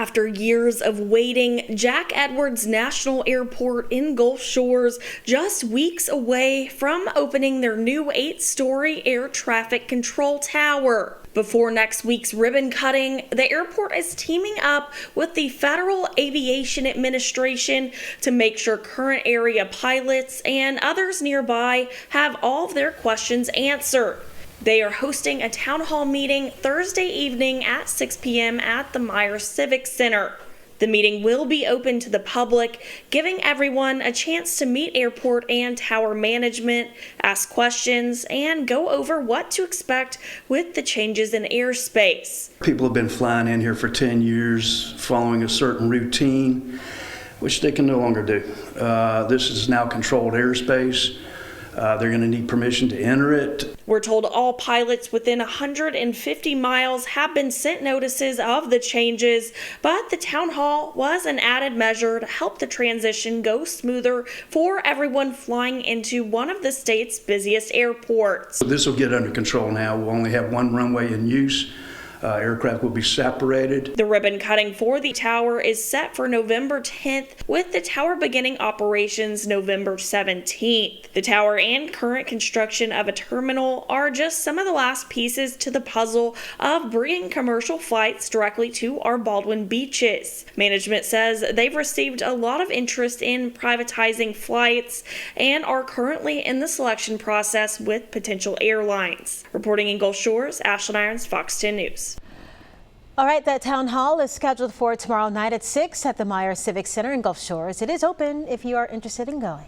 After years of waiting, Jack Edwards National Airport in Gulf Shores just weeks away from opening their new 8-story air traffic control tower. Before next week's ribbon cutting, the airport is teaming up with the Federal Aviation Administration to make sure current area pilots and others nearby have all of their questions answered. They are hosting a town hall meeting Thursday evening at 6 p.m. at the Myers Civic Center. The meeting will be open to the public, giving everyone a chance to meet airport and tower management, ask questions, and go over what to expect with the changes in airspace. People have been flying in here for 10 years, following a certain routine, which they can no longer do. This is now controlled airspace. They're going to need permission to enter it. We're told all pilots within 150 miles have been sent notices of the changes, but the town hall was an added measure to help the transition go smoother for everyone flying into one of the state's busiest airports. This will get under control now. We'll only have one runway in use. Aircraft will be separated. The ribbon cutting for the tower is set for November 10th, with the tower beginning operations November 17th. The tower and current construction of a terminal are just some of the last pieces to the puzzle of bringing commercial flights directly to our Baldwin beaches. Management says they've received a lot of interest in privatizing flights and are currently in the selection process with potential airlines. Reporting in Gulf Shores, Ashlyn Irons, Fox 10 News. All right, that town hall is scheduled for tomorrow night at 6 at the Myers Civic Center in Gulf Shores. It is open if you are interested in going.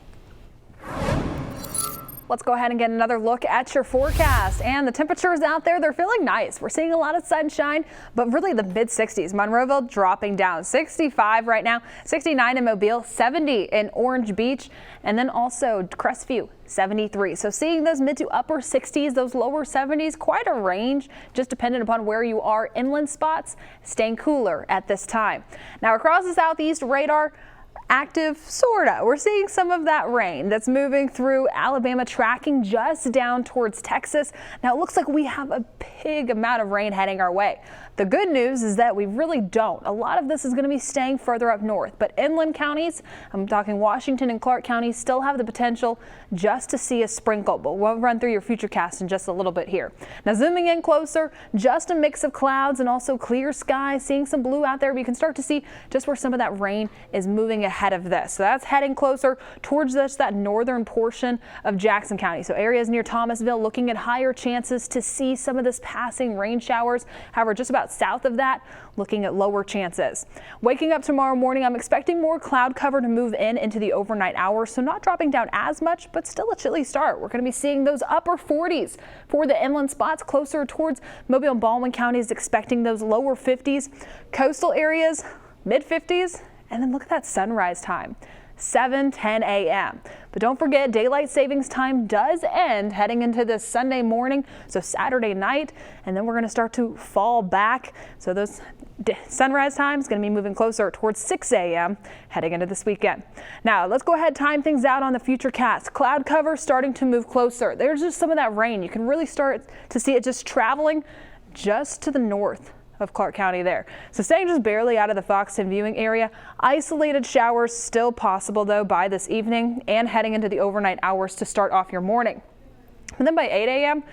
Let's go ahead and get another look at your forecast. And the temperatures out there, they're feeling nice. We're seeing a lot of sunshine, but really the mid-60s. Monroeville dropping down 65 right now, 69 in Mobile, 70 in Orange Beach, and then also Crestview, 73. So seeing those mid to upper 60s, those lower 70s, quite a range, just dependent upon where you are. Inland spots staying cooler at this time. Now across the southeast radar, active, sorta. We're seeing some of that rain that's moving through Alabama, tracking just down towards Texas. Now it looks like we have a big amount of rain heading our way. The good news is that we really don't. A lot of this is going to be staying further up north, but inland counties, I'm talking Washington and Clark counties, still have the potential just to see a sprinkle, but we'll run through your futurecast in just a little bit here. Now zooming in closer, just a mix of clouds and also clear skies, seeing some blue out there, but you can start to see just where some of that rain is moving ahead of this. So that's heading closer towards that northern portion of Jackson County. So areas near Thomasville looking at higher chances to see some of this passing rain showers. However, just about south of that, looking at lower chances. Waking up tomorrow morning, I'm expecting more cloud cover to move into the overnight hours, so not dropping down as much, but still a chilly start. We're going to be seeing those upper 40s for the inland spots closer towards Mobile and Baldwin counties, expecting those lower 50s. Coastal areas, mid 50s, and then look at that sunrise time. 7:10 a.m. But don't forget, daylight savings time does end heading into this Sunday morning, so Saturday night, and then we're going to start to fall back. So those sunrise times going to be moving closer towards 6 a.m. heading into this weekend. Now let's go ahead and time things out on the futurecast. Cloud cover starting to move closer. There's just some of that rain. You can really start to see it just traveling just to the north of Clark County there. So staying just barely out of the Fox 10 viewing area. Isolated showers still possible though by this evening and heading into the overnight hours to start off your morning. And then by 8 a.m.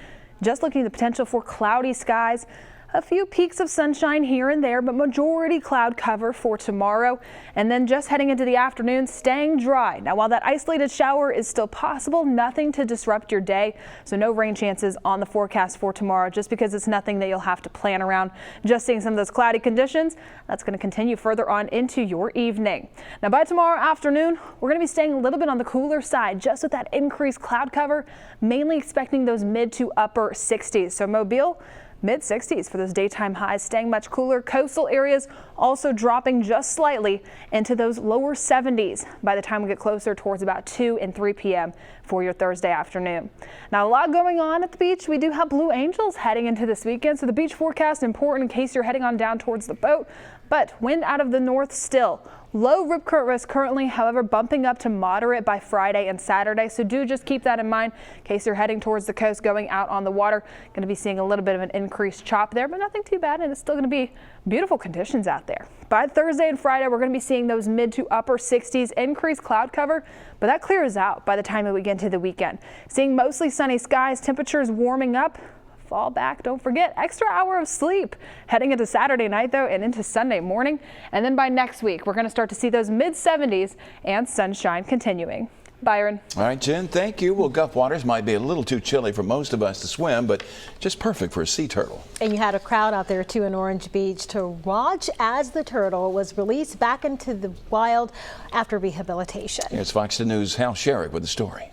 just looking at the potential for cloudy skies. A few peaks of sunshine here and there, but majority cloud cover for tomorrow. And then just heading into the afternoon, staying dry. Now, while that isolated shower is still possible, nothing to disrupt your day. So no rain chances on the forecast for tomorrow, just because it's nothing that you'll have to plan around. Just seeing some of those cloudy conditions, that's going to continue further on into your evening. Now, by tomorrow afternoon, we're going to be staying a little bit on the cooler side, just with that increased cloud cover, mainly expecting those mid to upper 60s. So Mobile, mid-60s for those daytime highs, staying much cooler. Coastal areas also dropping just slightly into those lower 70s by the time we get closer towards about 2 and 3 p.m. for your Thursday afternoon. Now, a lot going on at the beach. We do have Blue Angels heading into this weekend, so the beach forecast important in case you're heading on down towards the boat. but wind out of the north still. Low rip current risk currently, however, bumping up to moderate by Friday and Saturday. So do just keep that in mind in case you're heading towards the coast, going out on the water. Going to be seeing a little bit of an increased chop there, but nothing too bad. And it's still going to be beautiful conditions out there. By Thursday and Friday, we're going to be seeing those mid to upper 60s, increased cloud cover, but that clears out by the time we get into the weekend. Seeing mostly sunny skies, temperatures warming up. Fall back. Don't forget, extra hour of sleep heading into Saturday night, though, and into Sunday morning. And then by next week, we're going to start to see those mid 70s and sunshine continuing. Byron. All right, Jen, thank you. Well, Gulf waters might be a little too chilly for most of us to swim, but just perfect for a sea turtle. And you had a crowd out there, too, in Orange Beach to watch as the turtle was released back into the wild after rehabilitation. Here's Fox 10 News' Hal Sherrick with the story.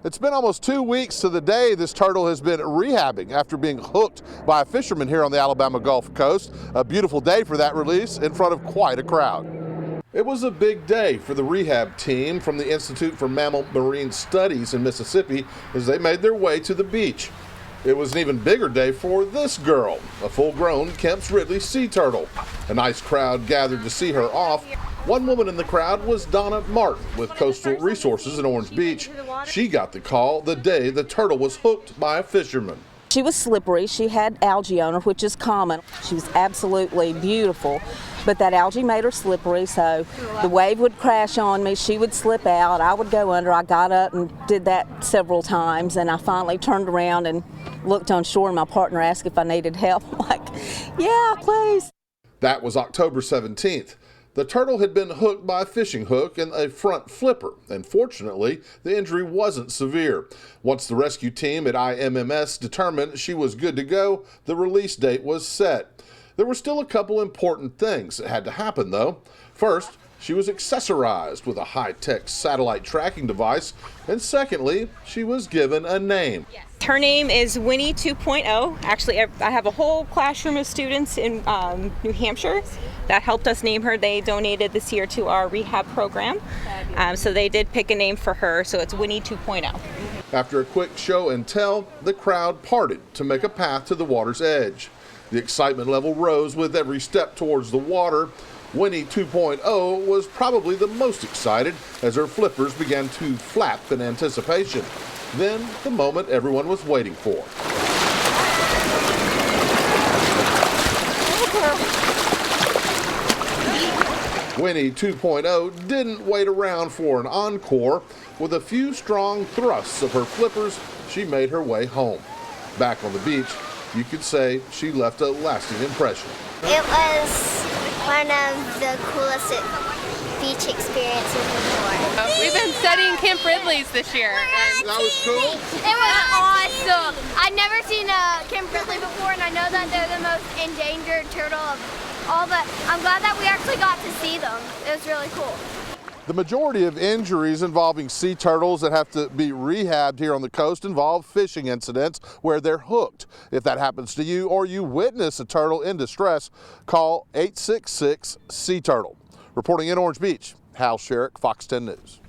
It's been almost 2 weeks to the day this turtle has been rehabbing after being hooked by a fisherman here on the Alabama Gulf Coast. A beautiful day for that release in front of quite a crowd. It was a big day for the rehab team from the Institute for Mammal Marine Studies in Mississippi as they made their way to the beach. It was an even bigger day for this girl, a full-grown Kemp's Ridley sea turtle. A nice crowd gathered to see her off. One woman in the crowd was Donna Martin with Coastal Resources in Orange Beach. She got the call the day the turtle was hooked by a fisherman. She was slippery. She had algae on her, which is common. She was absolutely beautiful, but that algae made her slippery, so the wave would crash on me. She would slip out. I would go under. I got up and did that several times, and I finally turned around and looked on shore, and my partner asked if I needed help. I'm like, yeah, please. That was October 17th. The turtle had been hooked by a fishing hook and a front flipper, and fortunately, the injury wasn't severe. Once the rescue team at IMMS determined she was good to go, the release date was set. There were still a couple important things that had to happen, though. First, she was accessorized with a high-tech satellite tracking device, and secondly, she was given a name. Her name is Winnie 2.0. Actually, I have a whole classroom of students in New Hampshire that helped us name her. They donated this year to our rehab program, so they did pick a name for her, so it's Winnie 2.0. After a quick show and tell, the crowd parted to make a path to the water's edge. The excitement level rose with every step towards the water. Winnie 2.0 was probably the most excited as her flippers began to flap in anticipation. Then the moment everyone was waiting for. Winnie 2.0 didn't wait around for an encore. With a few strong thrusts of her flippers, she made her way home. Back on the beach, you could say she left a lasting impression. It was one of the coolest beach experiences before. We've been studying Camp Ridley's this year. And that was cool? It was awesome. I'd never seen a Camp Ridley before, and I know that they're the most endangered turtle of all, but I'm glad that we actually got to see them. It was really cool. The majority of injuries involving sea turtles that have to be rehabbed here on the coast involve fishing incidents where they're hooked. If that happens to you or you witness a turtle in distress, call 866-SEA-TURTLE. Reporting in Orange Beach, Hal Sherrick, Fox 10 News.